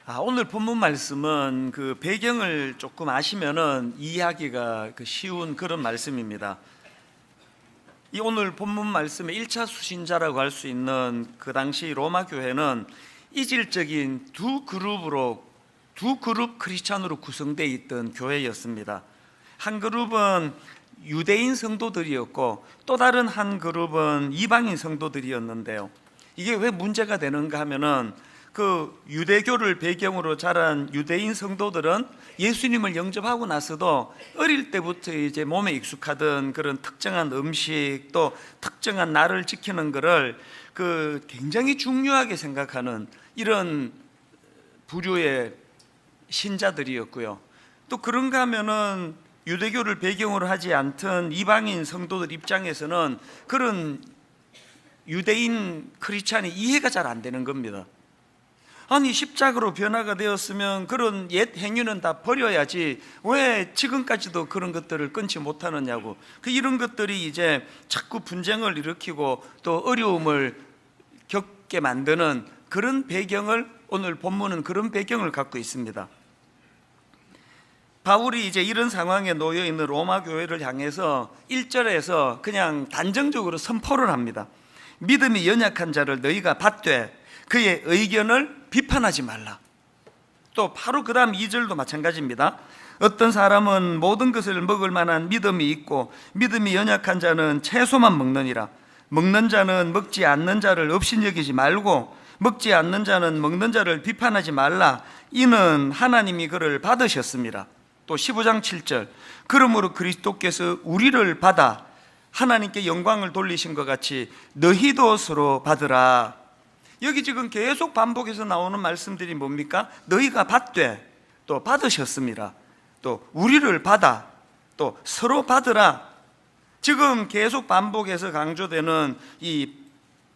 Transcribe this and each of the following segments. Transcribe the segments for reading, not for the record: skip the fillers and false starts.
오늘 본문 말씀은 그 배경을 조금 아시면은 이해하기가 쉬운 그런 말씀입니다. 이 오늘 본문 말씀의 1차 수신자라고 할 수 있는 그 당시 로마 교회는 이질적인 두 그룹 크리스찬으로 구성되어 있던 교회였습니다. 한 그룹은 유대인 성도들이었고 또 다른 한 그룹은 이방인 성도들이었는데요. 이게 왜 문제가 되는가 하면은 그 유대교를 배경으로 자란 유대인 성도들은 예수님을 영접하고 나서도 어릴 때부터 이제 몸에 익숙하던 그런 특정한 음식 또 특정한 날을 지키는 것을 굉장히 중요하게 생각하는 이런 부류의 신자들이었고요. 또 그런가 하면은 유대교를 배경으로 하지 않던 이방인 성도들 입장에서는 그런 유대인 크리스찬이 이해가 잘 안 되는 겁니다. 아니 십자가로 변화가 되었으면 그런 옛 행위는 다 버려야지 왜 지금까지도 그런 것들을 끊지 못하느냐고, 이런 것들이 이제 자꾸 분쟁을 일으키고 또 어려움을 겪게 만드는 그런 배경을, 오늘 본문은 그런 배경을 갖고 있습니다. 바울이 이제 이런 상황에 놓여 있는 로마 교회를 향해서 1절에서 그냥 단정적으로 선포를 합니다. 믿음이 연약한 자를 너희가 받되 그의 의견을 비판하지 말라. 또 바로 그 다음 2절도 마찬가지입니다. 어떤 사람은 모든 것을 먹을 만한 믿음이 있고 믿음이 연약한 자는 채소만 먹느니라. 먹는 자는 먹지 않는 자를 업신여기지 말고 먹지 않는 자는 먹는 자를 비판하지 말라. 이는 하나님이 그를 받으셨습니다. 또 15장 7절, 그러므로 그리스도께서 우리를 받아 하나님께 영광을 돌리신 것 같이 너희도 서로 받으라. 여기 지금 계속 반복해서 나오는 말씀들이 뭡니까? 너희가 받되, 또 받으셨습니다. 또 우리를 받아, 또 서로 받으라. 지금 계속 반복해서 강조되는 이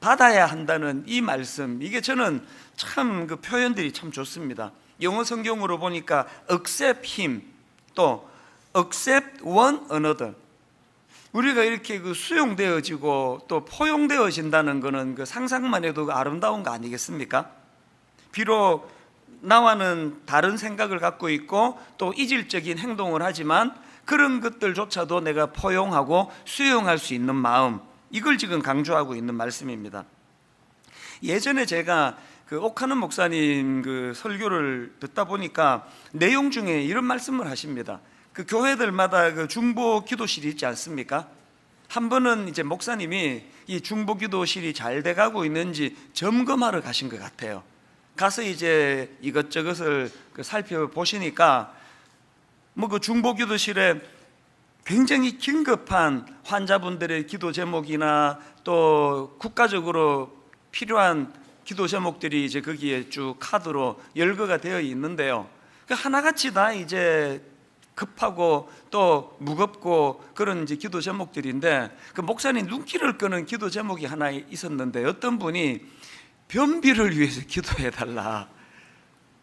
받아야 한다는 이 말씀, 이게 저는 참 그 표현들이 참 좋습니다. 영어 성경으로 보니까 accept him, 또 accept one another. 우리가 이렇게 수용되어지고 또 포용되어진다는 것은 상상만 해도 아름다운 거 아니겠습니까? 비록 나와는 다른 생각을 갖고 있고 또 이질적인 행동을 하지만 그런 것들조차도 내가 포용하고 수용할 수 있는 마음, 이걸 지금 강조하고 있는 말씀입니다. 예전에 제가 옥하는 목사님 설교를 듣다 보니까 내용 중에 이런 말씀을 하십니다. 교회들마다 중보 기도실이 있지 않습니까? 한 번은 이제 목사님이 이 중보 기도실이 잘 돼가고 있는지 점검하러 가신 것 같아요. 가서 이제 이것저것을 살펴보시니까 중보 기도실에 굉장히 긴급한 환자분들의 기도 제목이나 또 국가적으로 필요한 기도 제목들이 이제 거기에 쭉 카드로 열거가 되어 있는데요. 하나같이 다 이제 급하고 또 무겁고 그런 이제 기도 제목들인데 목사님 눈길을 끄는 기도 제목이 하나 있었는데 어떤 분이 변비를 위해서 기도해 달라.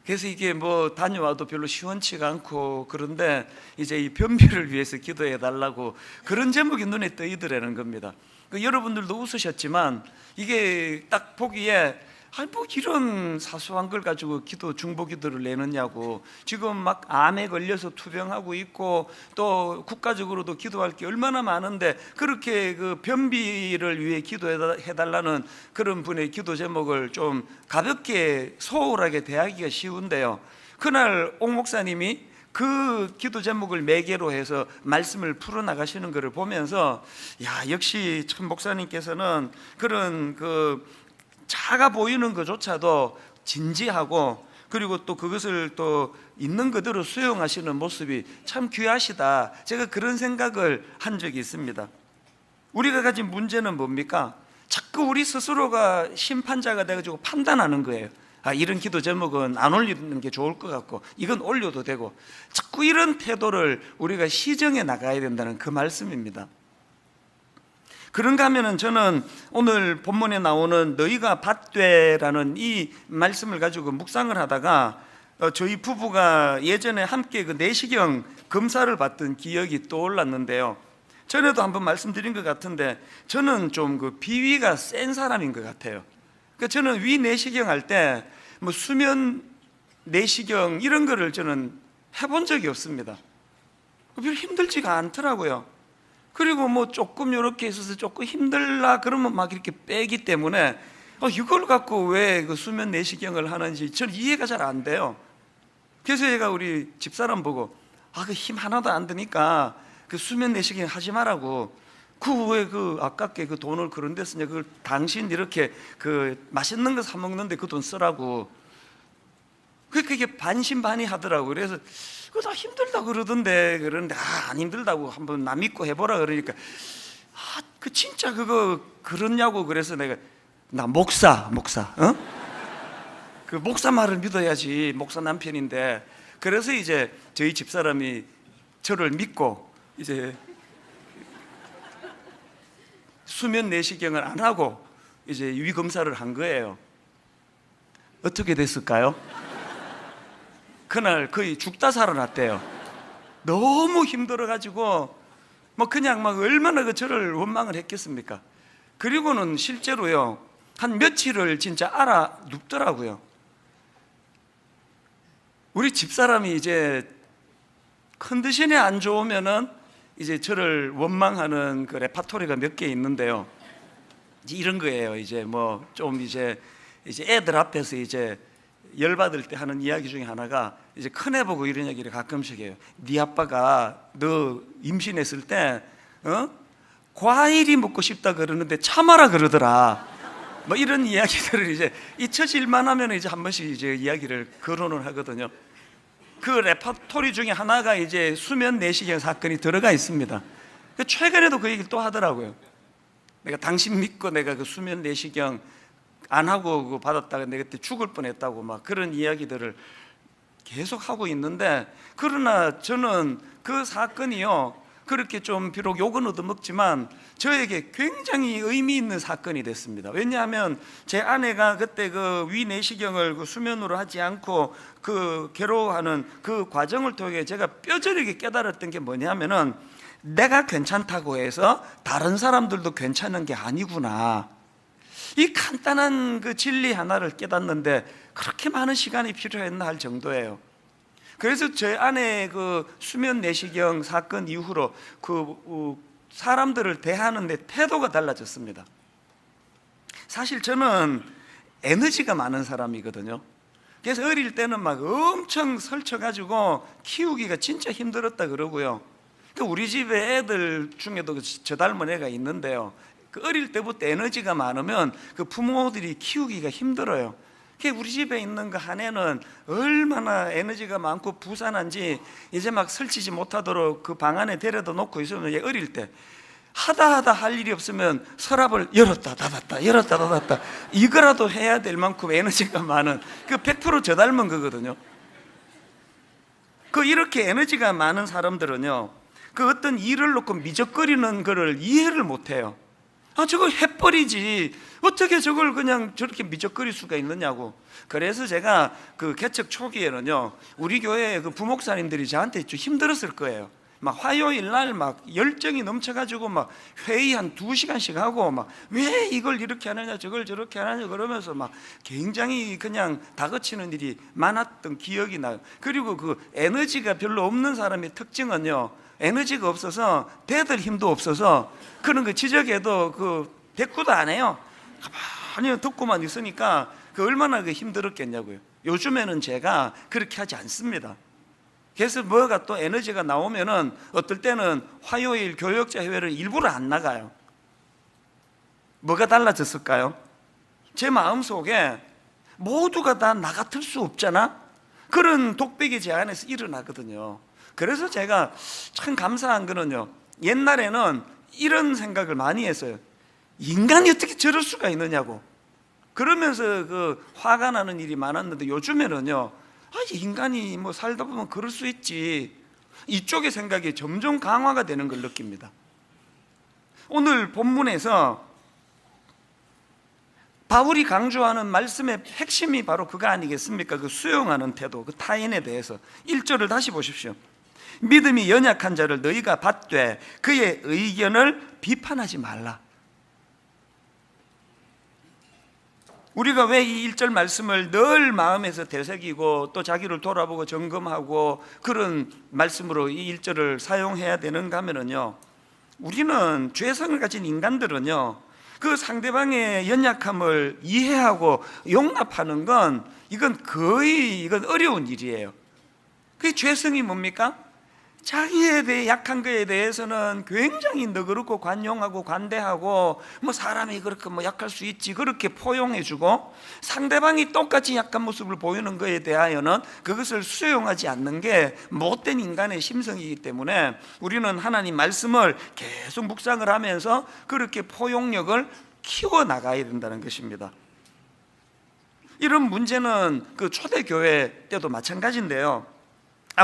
그래서 이게 다녀와도 별로 시원치가 않고 그런데 이제 이 변비를 위해서 기도해 달라고 그런 제목이 눈에 떠이더라는 겁니다. 여러분들도 웃으셨지만 이게 딱 보기에 이런 사소한 걸 가지고 중보 기도를 내느냐고. 지금 막 암에 걸려서 투병하고 있고 또 국가적으로도 기도할 게 얼마나 많은데 그렇게 변비를 위해 기도해달라는 그런 분의 기도 제목을 좀 가볍게 소홀하게 대하기가 쉬운데요. 그날 옥 목사님이 그 기도 제목을 매개로 해서 말씀을 풀어나가시는 것을 보면서 역시 참 목사님께서는 그런 작아 보이는 것조차도 진지하고 그리고 또 그것을 또 있는 그대로 수용하시는 모습이 참 귀하시다. 제가 그런 생각을 한 적이 있습니다. 우리가 가진 문제는 뭡니까? 자꾸 우리 스스로가 심판자가 돼가지고 판단하는 거예요. 이런 기도 제목은 안 올리는 게 좋을 것 같고 이건 올려도 되고, 자꾸 이런 태도를 우리가 시정해 나가야 된다는 그 말씀입니다. 그런가 하면은 저는 오늘 본문에 나오는 너희가 받되라는 이 말씀을 가지고 묵상을 하다가 저희 부부가 예전에 함께 내시경 검사를 받던 기억이 떠올랐는데요. 전에도 한번 말씀드린 것 같은데 저는 좀 비위가 센 사람인 것 같아요. 저는 위 내시경 할 때 수면 내시경 이런 거를 저는 해본 적이 없습니다. 별로 힘들지가 않더라고요. 그리고 뭐 조금 이렇게 있어서 조금 힘들라 그러면 막 이렇게 빼기 때문에 이걸 갖고 왜 그 수면 내시경을 하는지 저는 이해가 잘 안 돼요. 그래서 제가 우리 집사람 보고 그 힘 하나도 안 드니까 그 수면 내시경 하지 말라고. 왜 그 아깝게 그 돈을 그런 데 쓰냐, 그 당신 이렇게 그 맛있는 거 사 먹는데 그 돈 쓰라고. 그게 반신반의하더라고. 그래서 그거 다 힘들다 그러던데, 그러는데 안 힘들다고 한번 나 믿고 해보라 그러니까 그 진짜 그거 그렇냐고. 그래서 내가 나 목사 그 목사 말을 믿어야지, 목사 남편인데. 그래서 이제 저희 집사람이 저를 믿고 이제 수면 내시경을 안 하고 이제 위 검사를 한 거예요. 어떻게 됐을까요? 그날 거의 죽다 살아났대요. 너무 힘들어가지고 뭐 그냥 막 얼마나 저를 원망을 했겠습니까? 그리고는 실제로요 한 며칠을 진짜 알아 눕더라고요. 우리 집사람이 이제 컨디션이 안 좋으면은 이제 저를 원망하는 그 레파토리가 몇 개 있는데요. 이제 이런 거예요. 이제 뭐 좀 이제 애들 앞에서 이제 열받을 때 하는 이야기 중에 하나가 이제 큰애 보고 이런 얘기를 가끔씩 해요. 네 아빠가 너 임신했을 때 과일이 먹고 싶다 그러는데 참아라 그러더라. 뭐 이런 이야기들을 이제 잊혀질만 하면 이제 한 번씩 이제 이야기를 거론을 하거든요. 그 레퍼토리 중에 하나가 이제 수면 내시경 사건이 들어가 있습니다. 최근에도 그 얘기를 또 하더라고요. 내가 당신 믿고 내가 그 수면 내시경 안 하고 그거 받았다가 내가 그때 죽을 뻔했다고 막 그런 이야기들을 계속 하고 있는데, 그러나 저는 그 사건이요 그렇게 좀 비록 욕은 얻어먹지만 저에게 굉장히 의미 있는 사건이 됐습니다. 왜냐하면 제 아내가 그때 그 위 내시경을 그 수면으로 하지 않고 그 괴로워하는 그 과정을 통해 제가 뼈저리게 깨달았던 게 뭐냐면은 내가 괜찮다고 해서 다른 사람들도 괜찮은 게 아니구나. 이 간단한 그 진리 하나를 깨닫는데 그렇게 많은 시간이 필요했나 할 정도예요. 그래서 제 아내 그 수면 내시경 사건 이후로 그 사람들을 대하는 데 태도가 달라졌습니다. 사실 저는 에너지가 많은 사람이거든요. 그래서 어릴 때는 막 엄청 설쳐가지고 키우기가 진짜 힘들었다 그러고요. 우리 집에 애들 중에도 저 닮은 애가 있는데요. 그 어릴 때부터 에너지가 많으면 그 부모들이 키우기가 힘들어요. 우리 집에 있는 그 한 애는 얼마나 에너지가 많고 부산한지 이제 막 설치지 못하도록 그 방 안에 데려다 놓고 있으면, 얘 어릴 때 하다 할 일이 없으면 서랍을 열었다 닫았다 열었다 닫았다 이거라도 해야 될 만큼 에너지가 많은, 그 100% 저 닮은 거거든요. 그 이렇게 에너지가 많은 사람들은요 그 어떤 일을 놓고 미적거리는 거를 이해를 못해요. 저걸 해버리지 어떻게 저걸 그냥 저렇게 미적거릴 수가 있느냐고. 그래서 제가 그 개척 초기에는요 우리 교회 그 부목사님들이 저한테 좀 힘들었을 거예요. 막 화요일 날 막 열정이 넘쳐가지고 막 회의 한 2시간씩 하고 막 왜 이걸 이렇게 하느냐 저걸 저렇게 하느냐 그러면서 막 굉장히 그냥 다그치는 일이 많았던 기억이 나요. 그리고 그 에너지가 별로 없는 사람의 특징은요, 에너지가 없어서 대들 힘도 없어서 그런 거 지적해도 그 대꾸도 안 해요. 가만히 듣고만 있으니까 그 얼마나 그 힘들었겠냐고요. 요즘에는 제가 그렇게 하지 않습니다. 그래서 뭐가 또 에너지가 나오면은 어떨 때는 화요일 교역자 회의를 일부러 안 나가요. 뭐가 달라졌을까요? 제 마음속에 모두가 다 나 같을 수 없잖아, 그런 독백이 제 안에서 일어나거든요. 그래서 제가 참 감사한 거는요, 옛날에는 이런 생각을 많이 했어요. 인간이 어떻게 저럴 수가 있느냐고. 그러면서 그 화가 나는 일이 많았는데 요즘에는요, 인간이 뭐 살다 보면 그럴 수 있지, 이쪽의 생각이 점점 강화가 되는 걸 느낍니다. 오늘 본문에서 바울이 강조하는 말씀의 핵심이 바로 그거 아니겠습니까? 그 수용하는 태도, 그 타인에 대해서. 1절을 다시 보십시오. 믿음이 연약한 자를 너희가 받되 그의 의견을 비판하지 말라. 우리가 왜 이 1절 말씀을 늘 마음에서 되새기고 또 자기를 돌아보고 점검하고 그런 말씀으로 이 1절을 사용해야 되는가 하면요, 우리는 죄성을 가진 인간들은요, 그 상대방의 연약함을 이해하고 용납하는 건 이건 어려운 일이에요. 그 죄성이 뭡니까? 자기에 대해 약한 거에 대해서는 굉장히 너그럽고 관용하고 관대하고 뭐 사람이 그렇게 뭐 약할 수 있지 그렇게 포용해주고, 상대방이 똑같이 약한 모습을 보이는 거에 대하여는 그것을 수용하지 않는 게 못된 인간의 심성이기 때문에 우리는 하나님 말씀을 계속 묵상을 하면서 그렇게 포용력을 키워나가야 된다는 것입니다. 이런 문제는 그 초대교회 때도 마찬가지인데요,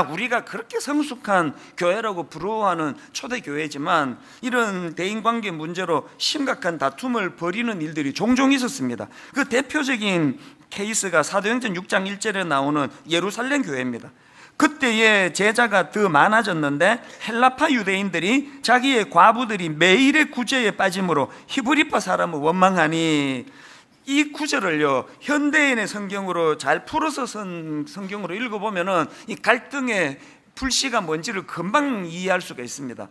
우리가 그렇게 성숙한 교회라고 부러워하는 초대교회지만 이런 대인관계 문제로 심각한 다툼을 벌이는 일들이 종종 있었습니다. 그 대표적인 케이스가 사도행전 6장 1절에 나오는 예루살렘 교회입니다. 그때의 제자가 더 많아졌는데 헬라파 유대인들이 자기의 과부들이 매일의 구제에 빠짐으로 히브리파 사람을 원망하니, 이 구절을요 현대인의 성경으로 잘 풀어서 쓴 성경으로 읽어보면은 이 갈등의 불씨가 뭔지를 금방 이해할 수가 있습니다.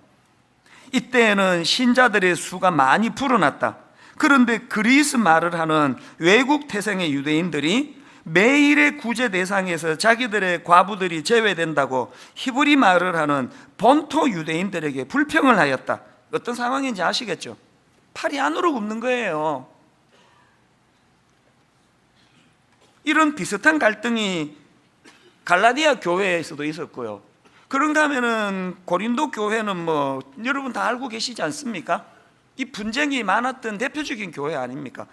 이때에는 신자들의 수가 많이 불어났다. 그런데 그리스 말을 하는 외국 태생의 유대인들이 매일의 구제 대상에서 자기들의 과부들이 제외된다고 히브리 말을 하는 본토 유대인들에게 불평을 하였다. 어떤 상황인지 아시겠죠? 팔이 안으로 굽는 거예요. 이런 비슷한 갈등이 갈라디아 교회에서도 있었고요. 그런가 하면은 고린도 교회는 뭐 여러분 다 알고 계시지 않습니까? 이 분쟁이 많았던 대표적인 교회 아닙니까?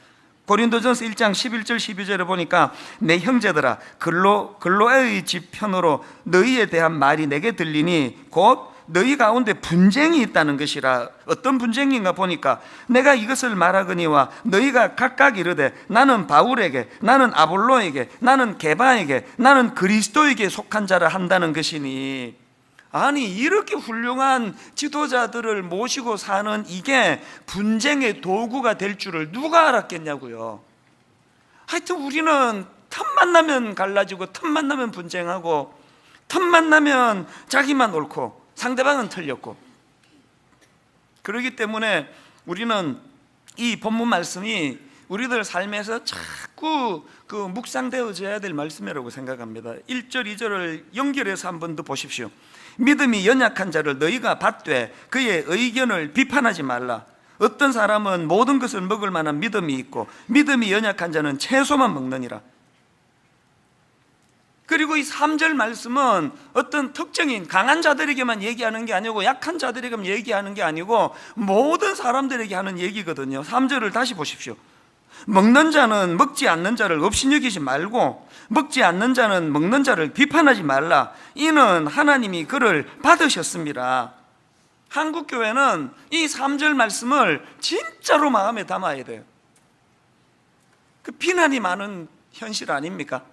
고린도전서 1장 11절 12절에 보니까 내 형제들아 글로에의 집 편으로 너희에 대한 말이 내게 들리니 곧 너희 가운데 분쟁이 있다는 것이라. 어떤 분쟁인가 보니까 내가 이것을 말하거니와 너희가 각각 이르되 나는 바울에게, 나는 아볼로에게, 나는 게바에게, 나는 그리스도에게 속한 자라 한다는 것이니. 아니, 이렇게 훌륭한 지도자들을 모시고 사는 이게 분쟁의 도구가 될 줄을 누가 알았겠냐고요. 하여튼 우리는 틈만 나면 갈라지고 틈만 나면 분쟁하고 틈만 나면 자기만 옳고 상대방은 틀렸고, 그렇기 때문에 우리는 이 본문 말씀이 우리들 삶에서 자꾸 그 묵상되어져야 될 말씀이라고 생각합니다. 1절 2절을 연결해서 한 번 더 보십시오. 믿음이 연약한 자를 너희가 받되 그의 의견을 비판하지 말라. 어떤 사람은 모든 것을 먹을 만한 믿음이 있고 믿음이 연약한 자는 채소만 먹느니라. 그리고 이 3절 말씀은 어떤 특정인 강한 자들에게만 얘기하는 게 아니고 약한 자들에게만 얘기하는 게 아니고 모든 사람들에게 하는 얘기거든요. 3절을 다시 보십시오. 먹는 자는 먹지 않는 자를 업신여기지 말고 먹지 않는 자는 먹는 자를 비판하지 말라. 이는 하나님이 그를 받으셨습니다. 한국교회는 이 3절 말씀을 진짜로 마음에 담아야 돼요. 그 비난이 많은 현실 아닙니까?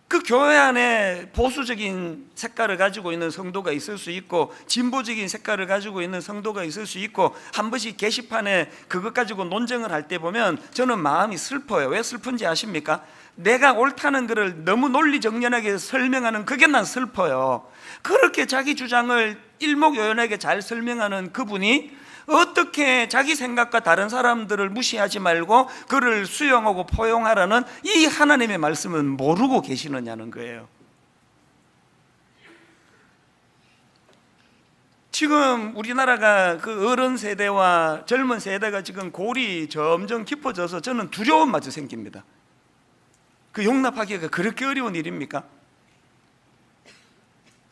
그 교회 안에 보수적인 색깔을 가지고 있는 성도가 있을 수 있고 진보적인 색깔을 가지고 있는 성도가 있을 수 있고, 한 번씩 게시판에 그것 가지고 논쟁을 할 때 보면 저는 마음이 슬퍼요. 왜 슬픈지 아십니까? 내가 옳다는 것을 너무 논리정연하게 설명하는 그게 난 슬퍼요. 그렇게 자기 주장을 일목요연하게 잘 설명하는 그분이 어떻게 자기 생각과 다른 사람들을 무시하지 말고 그를 수용하고 포용하라는 이 하나님의 말씀은 모르고 계시느냐는 거예요. 지금 우리나라가 그 어른 세대와 젊은 세대가 지금 골이 점점 깊어져서 저는 두려움마저 생깁니다. 그 용납하기가 그렇게 어려운 일입니까?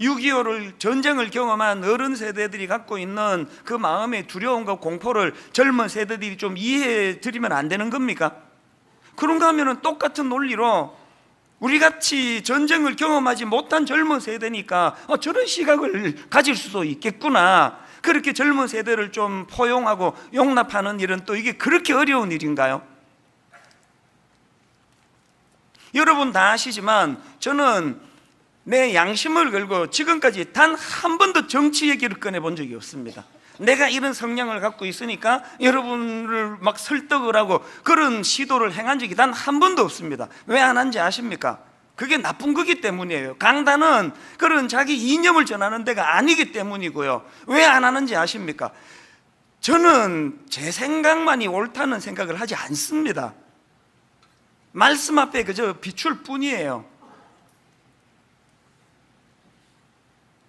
6.25를 전쟁을 경험한 어른 세대들이 갖고 있는 그 마음의 두려움과 공포를 젊은 세대들이 좀 이해해 드리면 안 되는 겁니까? 그런가 하면 똑같은 논리로 우리같이 전쟁을 경험하지 못한 젊은 세대니까 저런 시각을 가질 수도 있겠구나, 그렇게 젊은 세대를 좀 포용하고 용납하는 일은 또 이게 그렇게 어려운 일인가요? 여러분 다 아시지만 저는 내 양심을 걸고 지금까지 단 한 번도 정치 얘기를 꺼내본 적이 없습니다. 내가 이런 성향을 갖고 있으니까 여러분을 막 설득을 하고 그런 시도를 행한 적이 단 한 번도 없습니다. 왜 안 한지 아십니까? 그게 나쁜 거기 때문이에요. 강단은 그런 자기 이념을 전하는 데가 아니기 때문이고요. 왜 안 하는지 아십니까? 저는 제 생각만이 옳다는 생각을 하지 않습니다. 말씀 앞에 그저 비출 뿐이에요.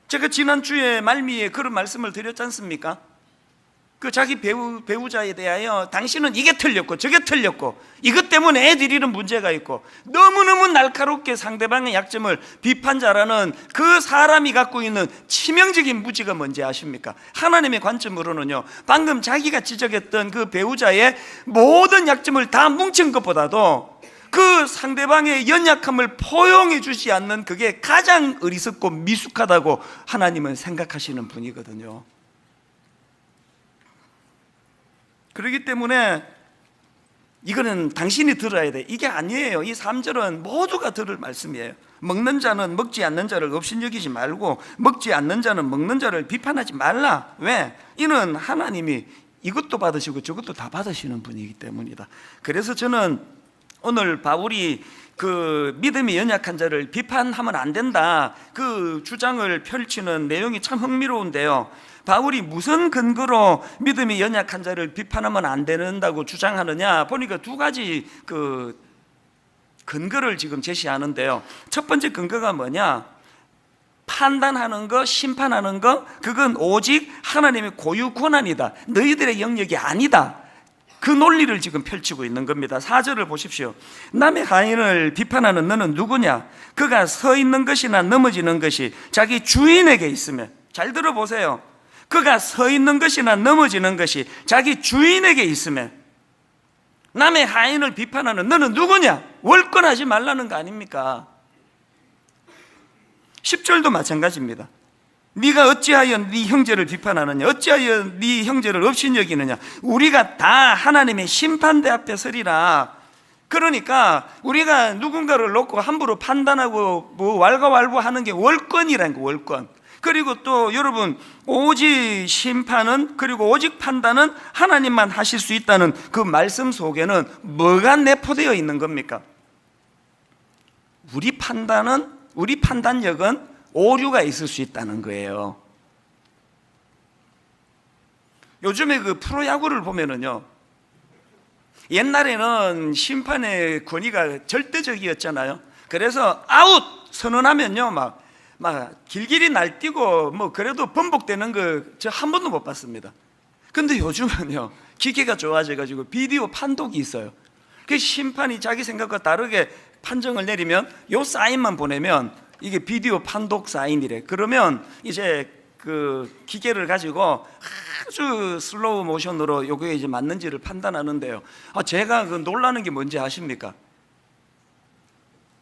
제가 지난주에 말미에 그런 말씀을 드렸지 않습니까? 그 자기 배우자에 대하여 당신은 이게 틀렸고 저게 틀렸고 이것 때문에 애들이 이런 문제가 있고 너무너무 날카롭게 상대방의 약점을 비판자라는 그 사람이 갖고 있는 치명적인 무지가 뭔지 아십니까? 하나님의 관점으로는요, 방금 자기가 지적했던 그 배우자의 모든 약점을 다 뭉친 것보다도 그 상대방의 연약함을 포용해 주지 않는 그게 가장 어리석고 미숙하다고 하나님은 생각하시는 분이거든요. 그렇기 때문에 이거는 당신이 들어야 돼. 이게 아니에요. 이 3절은 모두가 들을 말씀이에요. 먹는 자는 먹지 않는 자를 업신여기지 말고 먹지 않는 자는 먹는 자를 비판하지 말라. 왜? 이는 하나님이 이것도 받으시고 저것도 다 받으시는 분이기 때문이다. 그래서 저는 오늘 바울이 그 믿음이 연약한 자를 비판하면 안 된다, 그 주장을 펼치는 내용이 참 흥미로운데요, 바울이 무슨 근거로 믿음이 연약한 자를 비판하면 안 된다고 주장하느냐 보니까 두 가지 그 근거를 지금 제시하는데요. 첫 번째 근거가 뭐냐? 판단하는 거, 심판하는 거, 그건 오직 하나님의 고유 권한이다, 너희들의 영역이 아니다, 그 논리를 지금 펼치고 있는 겁니다. 4절을 보십시오. 남의 하인을 비판하는 너는 누구냐? 그가 서 있는 것이나 넘어지는 것이 자기 주인에게 있으면, 잘 들어보세요, 그가 서 있는 것이나 넘어지는 것이 자기 주인에게 있으면, 남의 하인을 비판하는 너는 누구냐? 월권하지 말라는 거 아닙니까? 10절도 마찬가지입니다. 네가 어찌하여 네 형제를 비판하느냐? 어찌하여 네 형제를 업신여기느냐? 우리가 다 하나님의 심판대 앞에 서리라. 그러니까 우리가 누군가를 놓고 함부로 판단하고 뭐 왈가왈부하는 게 월권이라는 거, 월권. 그리고 또 여러분, 오직 심판은, 그리고 오직 판단은 하나님만 하실 수 있다는 그 말씀 속에는 뭐가 내포되어 있는 겁니까? 우리 판단력은 오류가 있을 수 있다는 거예요. 요즘에 그 프로야구를 보면은요, 옛날에는 심판의 권위가 절대적이었잖아요. 그래서 아웃 선언하면요, 막 길길이 날뛰고 뭐 그래도 번복되는 거 저 한 번도 못 봤습니다. 근데 요즘은요, 기계가 좋아져가지고 비디오 판독이 있어요. 그 심판이 자기 생각과 다르게 판정을 내리면 요 사인만 보내면 이게 비디오 판독 사인이래. 그러면 이제 그 기계를 가지고 아주 슬로우 모션으로 요게 이제 맞는지를 판단하는데요, 제가 그 놀라는 게 뭔지 아십니까?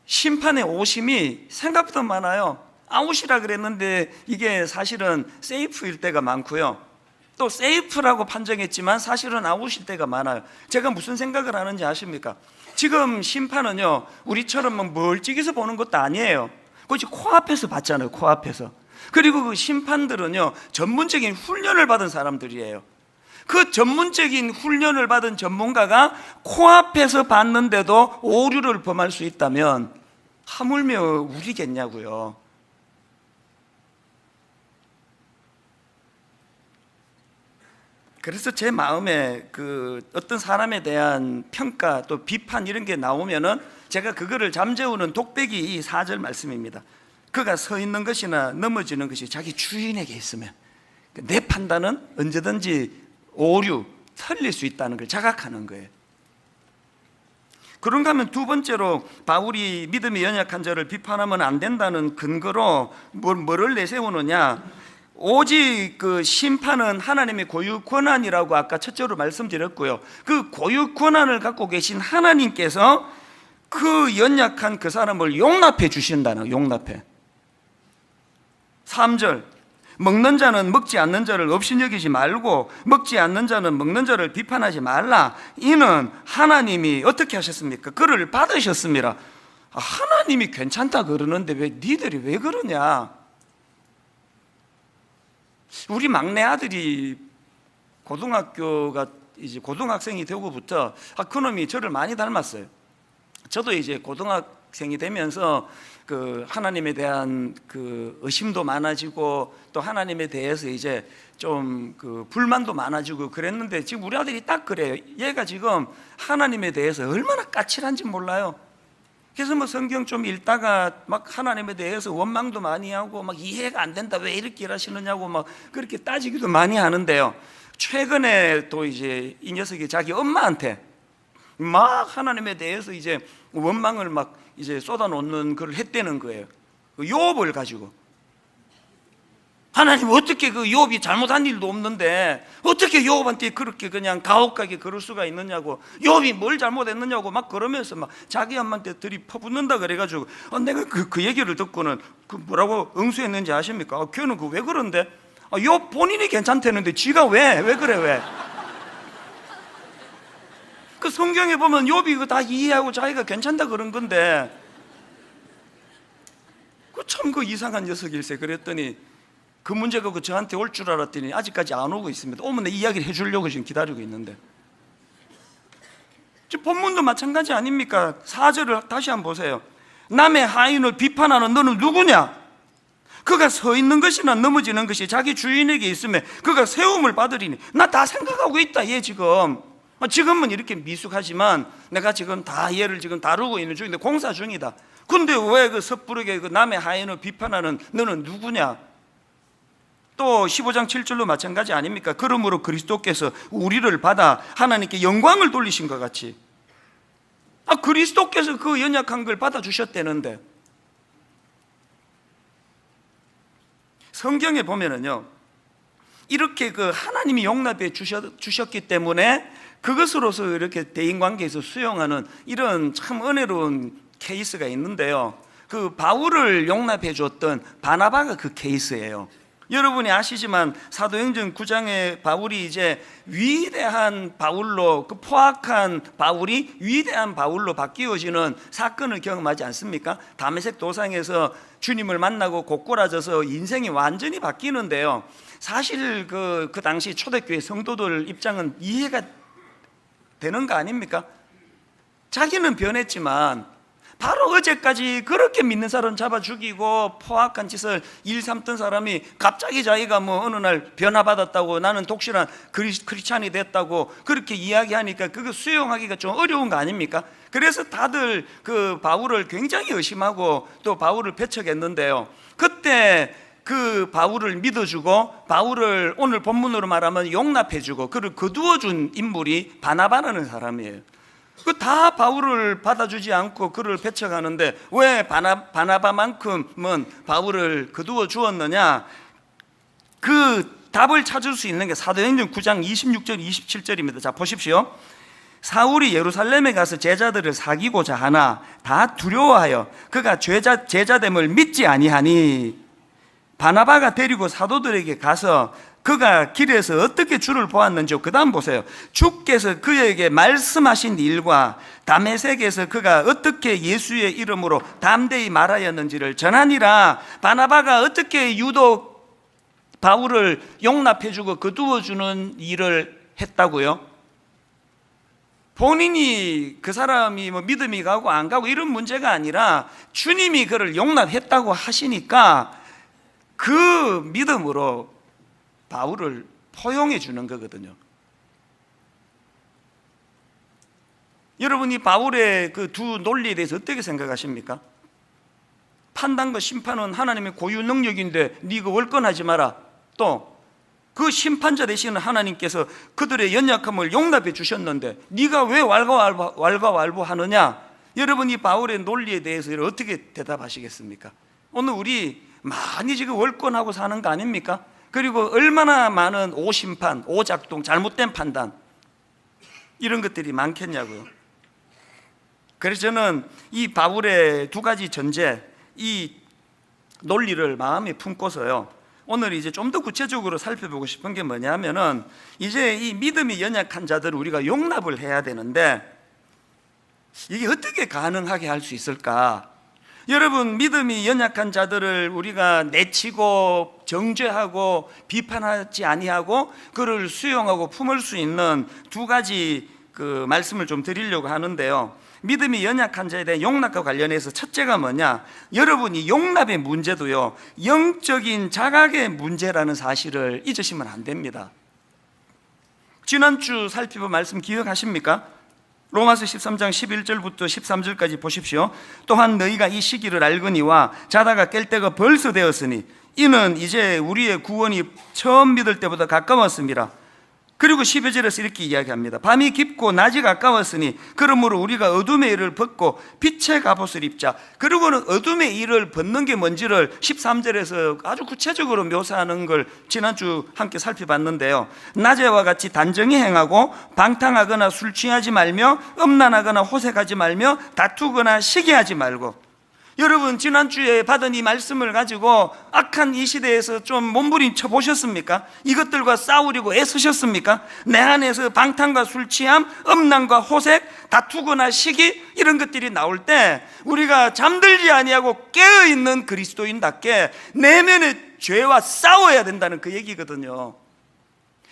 심판의 오심이 생각보다 많아요. 아웃이라 그랬는데 이게 사실은 세이프일 때가 많고요, 또 세이프라고 판정했지만 사실은 아웃일 때가 많아요. 제가 무슨 생각을 하는지 아십니까? 지금 심판은요, 우리처럼 멀찍이서 보는 것도 아니에요. 그것이 코앞에서 봤잖아요, 코앞에서. 그리고 그 심판들은요, 전문적인 훈련을 받은 사람들이에요. 그 전문적인 훈련을 받은 전문가가 코앞에서 봤는데도 오류를 범할 수 있다면 하물며 우리겠냐고요. 그래서 제 마음에 그 어떤 사람에 대한 평가 또 비판 이런 게 나오면은 제가 그거를 잠재우는 독백이 이 4절 말씀입니다. 그가 서 있는 것이나 넘어지는 것이 자기 주인에게 있으면 내 판단은 언제든지 오류, 틀릴 수 있다는 걸 자각하는 거예요. 그런가 하면 두 번째로 바울이 믿음이 연약한 자를 비판하면 안 된다는 근거로 뭐를 내세우느냐? 오직 그 심판은 하나님의 고유 권한이라고 아까 첫째로 말씀드렸고요, 그 고유 권한을 갖고 계신 하나님께서 그 연약한 그 사람을 용납해 주신다는, 용납해. 3절, 먹는 자는 먹지 않는 자를 업신여기지 말고 먹지 않는 자는 먹는 자를 비판하지 말라. 이는 하나님이 어떻게 하셨습니까? 그를 받으셨습니다. 하나님이 괜찮다 그러는데 왜 니들이 왜 그러냐? 우리 막내 아들이 고등학교가 이제 고등학생이 되고부터 그놈이 저를 많이 닮았어요. 저도 이제 고등학생이 되면서 그 하나님에 대한 그 의심도 많아지고 또 하나님에 대해서 이제 좀 그 불만도 많아지고 그랬는데, 지금 우리 아들이 딱 그래요. 얘가 지금 하나님에 대해서 얼마나 까칠한지 몰라요. 그래서 뭐 성경 좀 읽다가 막 하나님에 대해서 원망도 많이 하고 막 이해가 안 된다, 왜 이렇게 일하시느냐고 막 그렇게 따지기도 많이 하는데요. 최근에 또 이제 이 녀석이 자기 엄마한테 막 하나님에 대해서 이제 원망을 막 이제 쏟아놓는 걸 했다는 거예요. 그 욥을 가지고 하나님 어떻게 그 욥이 잘못한 일도 없는데 어떻게 욥한테 그렇게 그냥 가혹하게 그럴 수가 있느냐고, 욥이 뭘 잘못했느냐고 막 그러면서 막 자기 엄마한테 들이퍼붓는다 그래가지고 내가 그 얘기를 듣고는 그 뭐라고 응수했는지 아십니까? 걔는 그 왜 그런데? 욥 본인이 괜찮다는데 지가 왜 그래 왜? 그 성경에 보면 욥이 그거 다 이해하고 자기가 괜찮다 그런 건데, 그 참 그 이상한 녀석일세. 그랬더니 그 문제가 그 저한테 올 줄 알았더니 아직까지 안 오고 있습니다. 오면 내 이야기를 해주려고 지금 기다리고 있는데, 지금 본문도 마찬가지 아닙니까? 4절을 다시 한번 보세요. 남의 하인을 비판하는 너는 누구냐? 그가 서 있는 것이나 넘어지는 것이 자기 주인에게 있으면 그가 세움을 받으리니. 나 다 생각하고 있다. 얘 지금은 이렇게 미숙하지만 내가 지금 다 얘를 지금 다루고 있는 중인데, 공사 중이다. 근데 왜 그 섣부르게 그 남의 하인을 비판하는 너는 누구냐? 또 15장 7절로 마찬가지 아닙니까? 그러므로 그리스도께서 우리를 받아 하나님께 영광을 돌리신 것 같이, 그리스도께서 그 연약한 걸 받아주셨다는데, 성경에 보면은요, 이렇게 그 하나님이 용납해 주셨기 때문에 그것으로서 이렇게 대인관계에서 수용하는 이런 참 은혜로운 케이스가 있는데요, 그 바울을 용납해 줬던 바나바가 그 케이스예요. 여러분이 아시지만 사도행전 9장에 바울이 이제 위대한 바울로, 그 포악한 바울이 위대한 바울로 바뀌어지는 사건을 경험하지 않습니까? 다메섹 도상에서 주님을 만나고 고꾸라져서 인생이 완전히 바뀌는데요, 사실 그 당시 초대교회 성도들 입장은 이해가 되는 거 아닙니까? 자기는 변했지만 바로 어제까지 그렇게 믿는 사람 잡아 죽이고 포악한 짓을 일삼던 사람이 갑자기 자기가 뭐 어느 날 변화받았다고, 나는 독실한 크리스찬이 됐다고 그렇게 이야기하니까 그거 수용하기가 좀 어려운 거 아닙니까? 그래서 다들 그 바울을 굉장히 의심하고 또 바울을 배척했는데요, 그때 그 바울을 믿어주고 바울을 오늘 본문으로 말하면 용납해주고 그를 거두어준 인물이 바나바라는 사람이에요. 그 다 바울을 받아주지 않고 그를 배척하는데 왜 바나바만큼은 바울을 거두어 주었느냐? 그 답을 찾을 수 있는 게 사도행전 9장 26절 27절입니다. 자, 보십시오. 사울이 예루살렘에 가서 제자들을 사귀고자 하나 다 두려워하여 그가 제자됨을 믿지 아니하니, 바나바가 데리고 사도들에게 가서 그가 길에서 어떻게 주를 보았는지, 그 다음 보세요. 주께서 그에게 말씀하신 일과 다메섹에서 그가 어떻게 예수의 이름으로 담대히 말하였는지를 전하니라. 바나바가 어떻게 유독 바울을 용납해주고 거두어주는 일을 했다고요? 본인이 그 사람이 뭐 믿음이 가고 안 가고 이런 문제가 아니라 주님이 그를 용납했다고 하시니까 그 믿음으로 바울을 포용해 주는 거거든요. 여러분이 바울의 그 두 논리에 대해서 어떻게 생각하십니까? 판단과 심판은 하나님의 고유 능력인데 네가 월권하지 마라. 또 그 심판자 되시는 하나님께서 그들의 연약함을 용납해 주셨는데 네가 왜 왈가왈부하느냐? 여러분이 바울의 논리에 대해서 어떻게 대답하시겠습니까? 오늘 우리 많이 지금 월권하고 사는 거 아닙니까? 그리고 얼마나 많은 오심판, 오작동, 잘못된 판단, 이런 것들이 많겠냐고요. 그래서 저는 이 바울의 두 가지 전제, 이 논리를 마음에 품고서요, 오늘 이제 좀 더 구체적으로 살펴보고 싶은 게 뭐냐면은, 이제 이 믿음이 연약한 자들을 우리가 용납을 해야 되는데 이게 어떻게 가능하게 할 수 있을까? 여러분, 믿음이 연약한 자들을 우리가 내치고 정죄하고 비판하지 아니하고 그를 수용하고 품을 수 있는 두 가지 그 말씀을 좀 드리려고 하는데요. 믿음이 연약한 자에 대한 용납과 관련해서 첫째가 뭐냐? 여러분이 용납의 문제도요, 영적인 자각의 문제라는 사실을 잊으시면 안 됩니다. 지난주 살펴본 말씀 기억하십니까? 로마서 13장 11절부터 13절까지 보십시오. 또한 너희가 이 시기를 알거니와 자다가 깰 때가 벌써 되었으니 이는 이제 우리의 구원이 처음 믿을 때보다 가까웠습니다. 그리고 12절에서 이렇게 이야기합니다. 밤이 깊고 낮이 가까웠으니 그러므로 우리가 어둠의 일을 벗고 빛의 갑옷을 입자. 그리고는 어둠의 일을 벗는 게 뭔지를 13절에서 아주 구체적으로 묘사하는 걸 지난주 함께 살펴봤는데요. 낮에와 같이 단정히 행하고 방탕하거나 술 취하지 말며 음란하거나 호색하지 말며 다투거나 시기하지 말고. 여러분, 지난주에 받은 이 말씀을 가지고 악한 이 시대에서 좀 몸부림쳐 보셨습니까? 이것들과 싸우려고 애쓰셨습니까? 내 안에서 방탕과 술 취함, 음란과 호색, 다투거나 시기 이런 것들이 나올 때 우리가 잠들지 아니하고 깨어있는 그리스도인답게 내면의 죄와 싸워야 된다는 그 얘기거든요.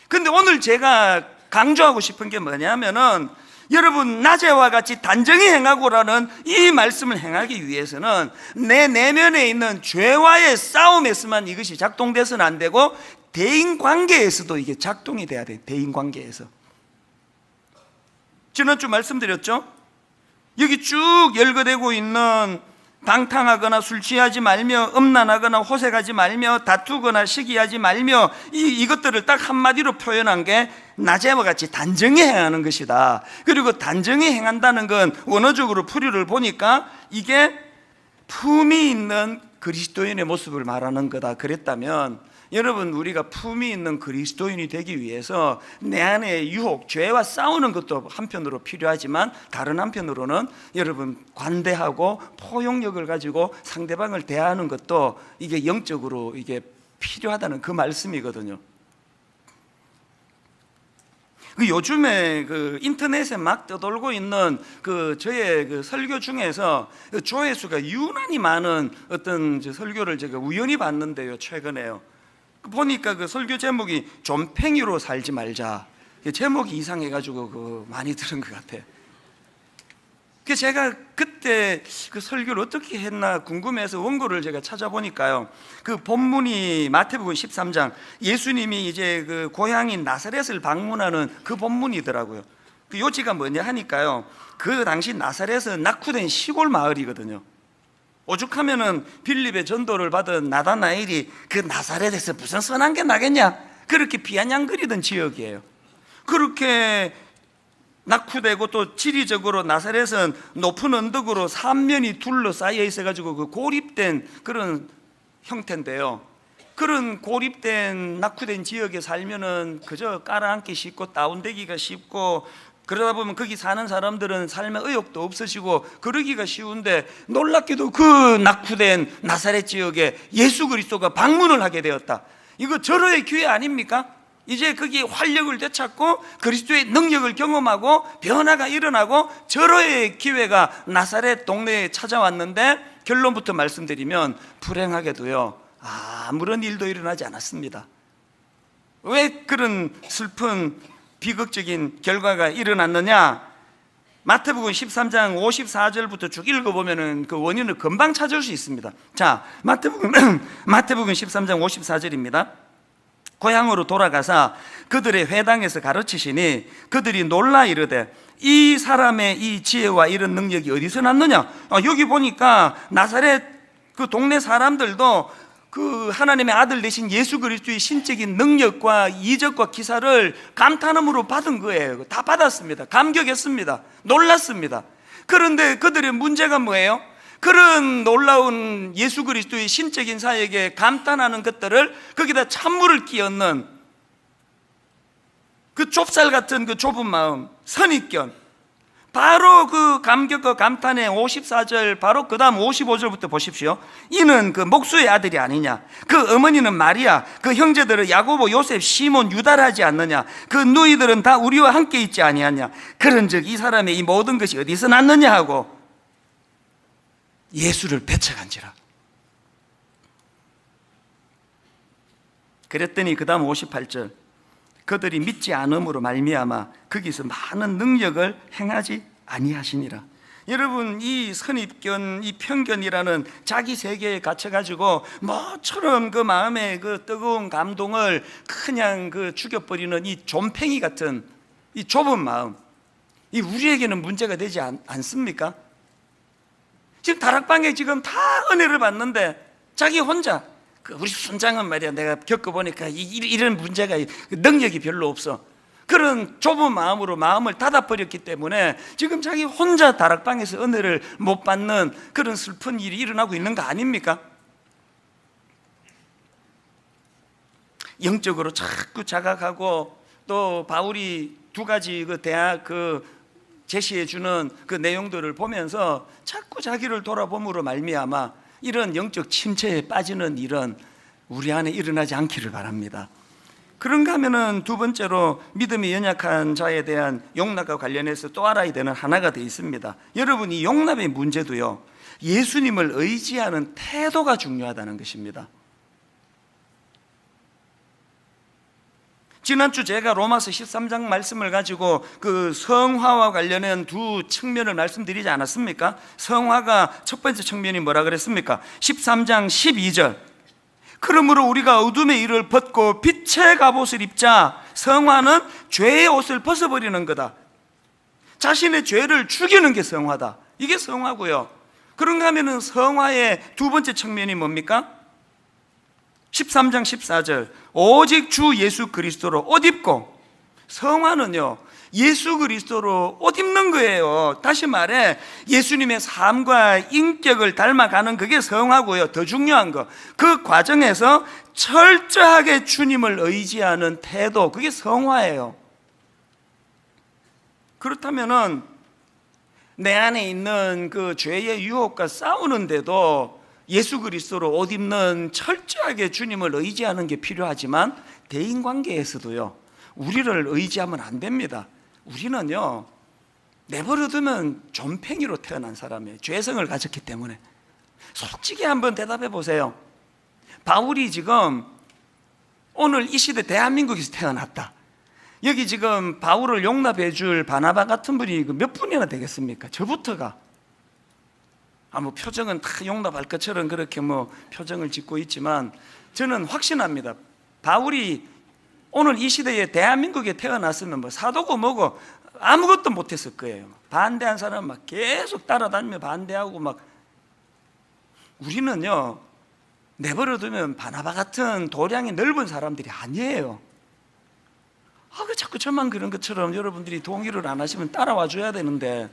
근데 오늘 제가 강조하고 싶은 게 뭐냐면은 여러분, 낮에와 같이 단정히 행하고라는 이 말씀을 행하기 위해서는 내 내면에 있는 죄와의 싸움에서만 이것이 작동돼서는 안 되고 대인관계에서도 이게 작동이 돼야 돼요. 대인관계에서. 지난주 말씀드렸죠? 여기 쭉 열거되고 있는 방탕하거나 술 취하지 말며 음란하거나 호색하지 말며 다투거나 시기하지 말며 이것들을 딱 한마디로 표현한 게 낮에와 같이 단정히 행하는 것이다. 그리고 단정히 행한다는 건 원어적으로 풀이를 보니까 이게 품이 있는 그리스도인의 모습을 말하는 거다 그랬다면, 여러분, 우리가 품이 있는 그리스도인이 되기 위해서 내 안에 유혹, 죄와 싸우는 것도 한편으로 필요하지만 다른 한편으로는 여러분 관대하고 포용력을 가지고 상대방을 대하는 것도 이게 영적으로 이게 필요하다는 그 말씀이거든요. 요즘에 그 인터넷에 막 떠돌고 있는 저의 그 설교 중에서 조회수가 유난히 많은 어떤 설교를 제가 우연히 봤는데요, 최근에요. 보니까 그 설교 제목이 좀팽이로 살지 말자. 제목이 이상해가지고 많이 들은 것 같아요. 제가 그때 그 설교를 어떻게 했나 궁금해서 원고를 제가 찾아보니까요, 그 본문이 마태복음 13장, 예수님이 이제 그 고향인 나사렛을 방문하는 그 본문이더라고요. 그 요지가 뭐냐 하니까요, 그 당시 나사렛은 낙후된 시골 마을이거든요. 오죽하면은 빌립의 전도를 받은 나다나엘이 그 나사렛에서 무슨 선한 게 나겠냐, 그렇게 비아냥거리던 지역이에요. 그렇게 낙후되고 또 지리적으로 나사렛은 높은 언덕으로 삼면이 둘러싸여 있어가지고 그 고립된 그런 형태인데요. 그런 고립된 낙후된 지역에 살면은 그저 깔아앉기 쉽고 다운되기가 쉽고, 그러다 보면 거기 사는 사람들은 삶의 의욕도 없어지고 그러기가 쉬운데, 놀랍게도 그 낙후된 나사렛 지역에 예수 그리스도가 방문을 하게 되었다. 이거 절호의 기회 아닙니까? 이제 거기 활력을 되찾고 그리스도의 능력을 경험하고 변화가 일어나고 절호의 기회가 나사렛 동네에 찾아왔는데, 결론부터 말씀드리면 불행하게도요 아무런 일도 일어나지 않았습니다. 왜 그런 슬픈 비극적인 결과가 일어났느냐? 마태복음 13장 54절부터 쭉 읽어보면 그 원인을 금방 찾을 수 있습니다. 자, 마태복음 13장 54절입니다. 고향으로 돌아가사 그들의 회당에서 가르치시니 그들이 놀라 이르되 이 사람의 이 지혜와 이런 능력이 어디서 났느냐? 여기 보니까 나사렛 그 동네 사람들도 그 하나님의 아들 되신 예수 그리스도의 신적인 능력과 이적과 기사를 감탄함으로 받은 거예요. 다 받았습니다. 감격했습니다. 놀랐습니다. 그런데 그들의 문제가 뭐예요? 그런 놀라운 예수 그리스도의 신적인 사역에 감탄하는 것들을 거기다 찬물을 끼얹는 그 좁쌀 같은 그 좁은 마음, 선입견, 바로 그 감격과 감탄의 54절, 바로 그 다음 55절부터 보십시오. 이는 그 목수의 아들이 아니냐? 그 어머니는 마리아, 그 형제들은 야고보, 요셉, 시몬, 유다라 하지 않느냐? 그 누이들은 다 우리와 함께 있지 아니하냐? 그런즉 이 사람의 이 모든 것이 어디서 났느냐 하고 예수를 배척한지라. 그랬더니 그 다음 58절, 그들이 믿지 않음으로 말미암아 거기서 많은 능력을 행하지 아니하시니라. 여러분, 이 선입견, 이 편견이라는 자기 세계에 갇혀가지고 뭐처럼 그 마음의 그 뜨거운 감동을 그냥 그 죽여버리는 이 좀팽이 같은 이 좁은 마음, 이 우리에게는 문제가 되지 않습니까? 지금 다락방에 지금 다 은혜를 받는데 자기 혼자, 우리 순장은 말이야, 내가 겪어보니까 이런 문제가, 능력이 별로 없어. 그런 좁은 마음으로 마음을 닫아버렸기 때문에 지금 자기 혼자 다락방에서 은혜를 못 받는 그런 슬픈 일이 일어나고 있는 거 아닙니까? 영적으로 자꾸 자각하고, 또 바울이 두 가지 그 대학 제시해 주는 그 내용들을 보면서 자꾸 자기를 돌아봄으로 말미암아 이런 영적 침체에 빠지는 일은 우리 안에 일어나지 않기를 바랍니다. 그런가 하면은 두 번째로 믿음이 연약한 자에 대한 용납과 관련해서 또 알아야 되는 하나가 더 있습니다. 여러분, 이 용납의 문제도요, 예수님을 의지하는 태도가 중요하다는 것입니다. 지난주 제가 로마서 13장 말씀을 가지고 그 성화와 관련한 두 측면을 말씀드리지 않았습니까? 성화가 첫 번째 측면이 뭐라 그랬습니까? 13장 12절, 그러므로 우리가 어둠의 일을 벗고 빛의 갑옷을 입자. 성화는 죄의 옷을 벗어버리는 거다. 자신의 죄를 죽이는 게 성화다. 이게 성화고요. 그런가 하면은 성화의 두 번째 측면이 뭡니까? 13장 14절, 오직 주 예수 그리스도로 옷 입고. 성화는요, 예수 그리스도로 옷 입는 거예요. 다시 말해 예수님의 삶과 인격을 닮아가는 그게 성화고요. 더 중요한 거, 그 과정에서 철저하게 주님을 의지하는 태도, 그게 성화예요. 그렇다면은 내 안에 있는 그 죄의 유혹과 싸우는데도 예수 그리스도로 옷 입는 철저하게 주님을 의지하는 게 필요하지만, 대인관계에서도요, 우리를 의지하면 안 됩니다. 우리는요, 내버려두면 좀팽이로 태어난 사람이에요. 죄성을 가졌기 때문에. 솔직히 한번 대답해 보세요. 바울이 지금 오늘 이 시대 대한민국에서 태어났다. 여기 지금 바울을 용납해 줄 바나바 같은 분이 몇 분이나 되겠습니까? 저부터가. 뭐 표정은 다 용납할 것처럼 그렇게 뭐 표정을 짓고 있지만, 저는 확신합니다. 바울이 오늘 이 시대에 대한민국에 태어났으면 뭐 사도고 뭐고 아무것도 못했을 거예요. 반대한 사람 막 계속 따라다니며 반대하고 막. 우리는요, 내버려두면 바나바 같은 도량이 넓은 사람들이 아니에요. 왜 자꾸 저만 그런 것처럼 여러분들이 동의를 안 하시면 따라와 줘야 되는데.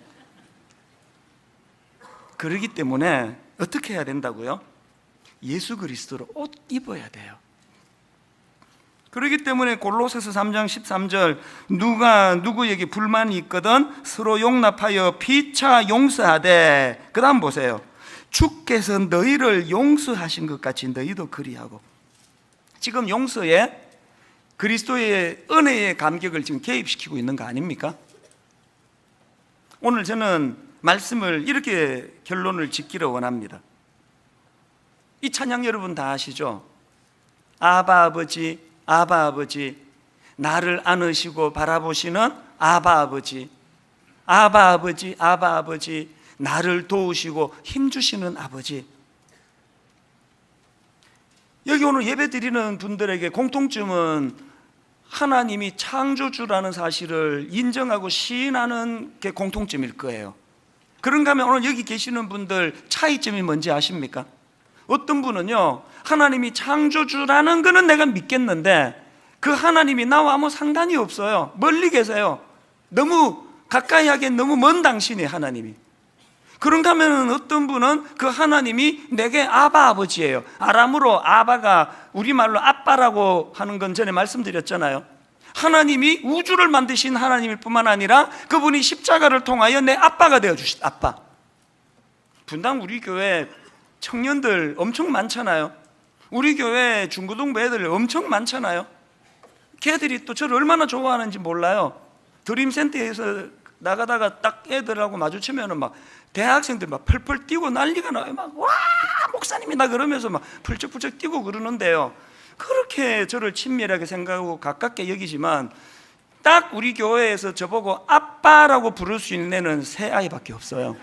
그러기 때문에 어떻게 해야 된다고요? 예수 그리스도로 옷 입어야 돼요. 그렇기 때문에 골로새서 3장 13절, 누가 누구에게 불만이 있거든 서로 용납하여 피차 용서하되, 그 다음 보세요. 주께서 너희를 용서하신 것 같이 너희도 그리하고. 지금 용서에 그리스도의 은혜의 감격을 지금 개입시키고 있는 거 아닙니까? 오늘 저는 말씀을 이렇게 결론을 짓기를 원합니다. 이 찬양 여러분 다 아시죠? 아바 아버지, 아바 아버지, 나를 안으시고 바라보시는 아바 아버지, 아바 아버지, 아바 아버지, 나를 도우시고 힘주시는 아버지. 여기 오늘 예배 드리는 분들에게 공통점은 하나님이 창조주라는 사실을 인정하고 시인하는 게 공통점일 거예요. 그런가 하면 오늘 여기 계시는 분들 차이점이 뭔지 아십니까? 어떤 분은요, 하나님이 창조주라는 거는 내가 믿겠는데 그 하나님이 나와 아무 상관이 없어요. 멀리 계세요. 너무 가까이 하기엔 너무 먼 당신이 하나님이. 그런가 하면 어떤 분은 그 하나님이 내게 아바 아버지예요. 아람으로 아바가 우리말로 아빠라고 하는 건 전에 말씀드렸잖아요. 하나님이 우주를 만드신 하나님일 뿐만 아니라 그분이 십자가를 통하여 내 아빠가 되어주신 아빠. 분당 우리 교회 청년들 엄청 많잖아요. 우리 교회 중고등부 애들 엄청 많잖아요. 걔들이 또 저를 얼마나 좋아하는지 몰라요. 드림센터에서 나가다가 딱 애들하고 마주치면은 막 대학생들 막 펄펄 뛰고 난리가 나요. 막 와 목사님이다 그러면서 막 펄쩍펄쩍 뛰고 그러는데요. 그렇게 저를 친밀하게 생각하고 가깝게 여기지만 딱 우리 교회에서 저보고 아빠라고 부를 수 있는 애는 세 아이밖에 없어요.